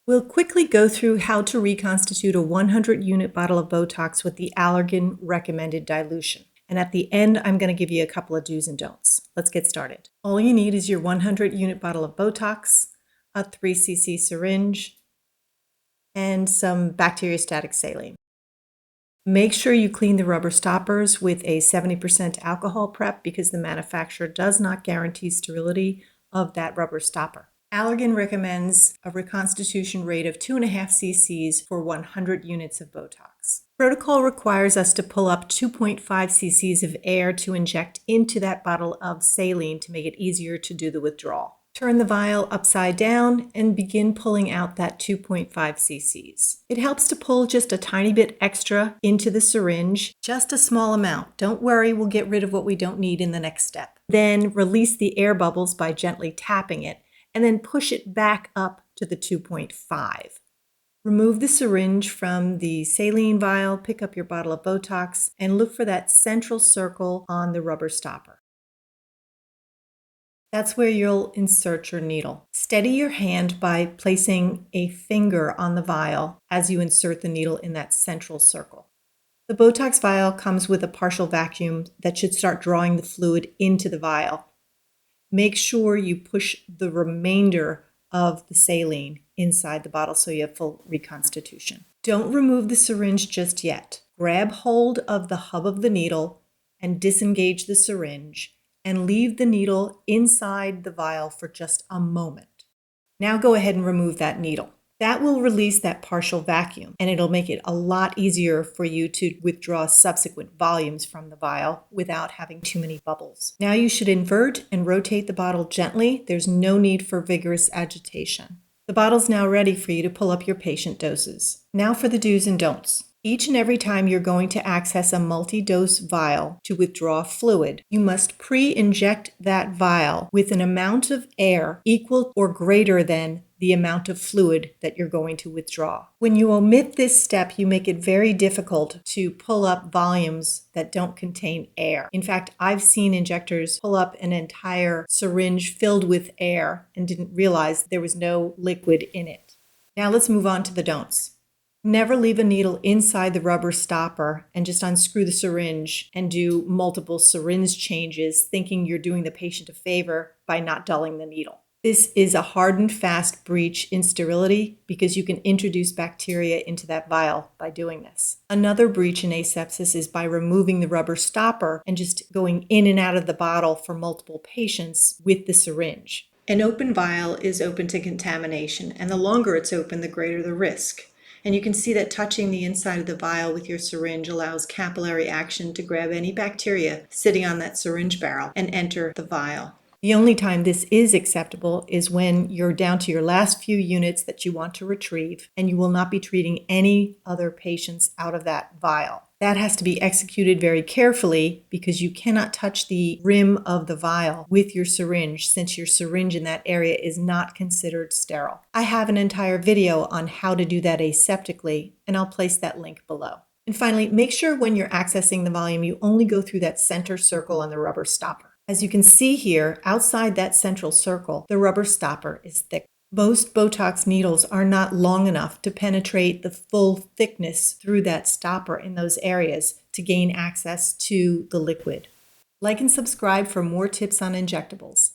We'll quickly go through how to reconstitute a 100-unit bottle of Botox with the Allergan recommended dilution. And at the end, I'm going to give you a couple of do's and don'ts. Let's get started. All you need is your 100-unit bottle of Botox, a 3 cc syringe, and some bacteriostatic saline. Make sure you clean the rubber stoppers with a 70% alcohol prep because the manufacturer does not guarantee sterility of that rubber stopper. Allergan recommends a reconstitution rate of 2.5 cc's for 100 units of Botox. Protocol requires us to pull up 2.5 cc's of air to inject into that bottle of saline to make it easier to do the withdrawal. Turn the vial upside down and begin pulling out that 2.5 cc's. It helps to pull just a tiny bit extra into the syringe, just a small amount. Don't worry, we'll get rid of what we don't need in the next step. Then release the air bubbles by gently tapping it, and then push it back up to the 2.5. Remove the syringe from the saline vial, pick up your bottle of Botox, and look for that central circle on the rubber stopper. That's where you'll insert your needle. Steady your hand by placing a finger on the vial as you insert the needle in that central circle. The Botox vial comes with a partial vacuum that should start drawing the fluid into the vial. Make sure you push the remainder of the saline inside the bottle so you have full reconstitution. Don't remove the syringe just yet. Grab hold of the hub of the needle and disengage the syringe and leave the needle inside the vial for just a moment. Now go ahead and remove that needle. That will release that partial vacuum, and it'll make it a lot easier for you to withdraw subsequent volumes from the vial without having too many bubbles. Now you should invert and rotate the bottle gently. There's no need for vigorous agitation. The bottle's now ready for you to pull up your patient doses. Now for the do's and don'ts. Each and every time you're going to access a multi-dose vial to withdraw fluid, you must pre-inject that vial with an amount of air equal or greater than the amount of fluid that you're going to withdraw. When you omit this step, you make it very difficult to pull up volumes that don't contain air. In fact, I've seen injectors pull up an entire syringe filled with air and didn't realize there was no liquid in it. Now let's move on to the don'ts. Never leave a needle inside the rubber stopper and just unscrew the syringe and do multiple syringe changes thinking you're doing the patient a favor by not dulling the needle. This is a hard and fast breach in sterility because you can introduce bacteria into that vial by doing this. Another breach in asepsis is by removing the rubber stopper and just going in and out of the bottle for multiple patients with the syringe. An open vial is open to contamination, and the longer it's open, the greater the risk. And you can see that touching the inside of the vial with your syringe allows capillary action to grab any bacteria sitting on that syringe barrel and enter the vial. The only time this is acceptable is when you're down to your last few units that you want to retrieve, and you will not be treating any other patients out of that vial. That has to be executed very carefully because you cannot touch the rim of the vial with your syringe since your syringe in that area is not considered sterile. I have an entire video on how to do that aseptically, and I'll place that link below. And finally, make sure when you're accessing the volume, you only go through that center circle on the rubber stopper. As you can see here, outside that central circle, the rubber stopper is thick. Most Botox needles are not long enough to penetrate the full thickness through that stopper in those areas to gain access to the liquid. Like and subscribe for more tips on injectables.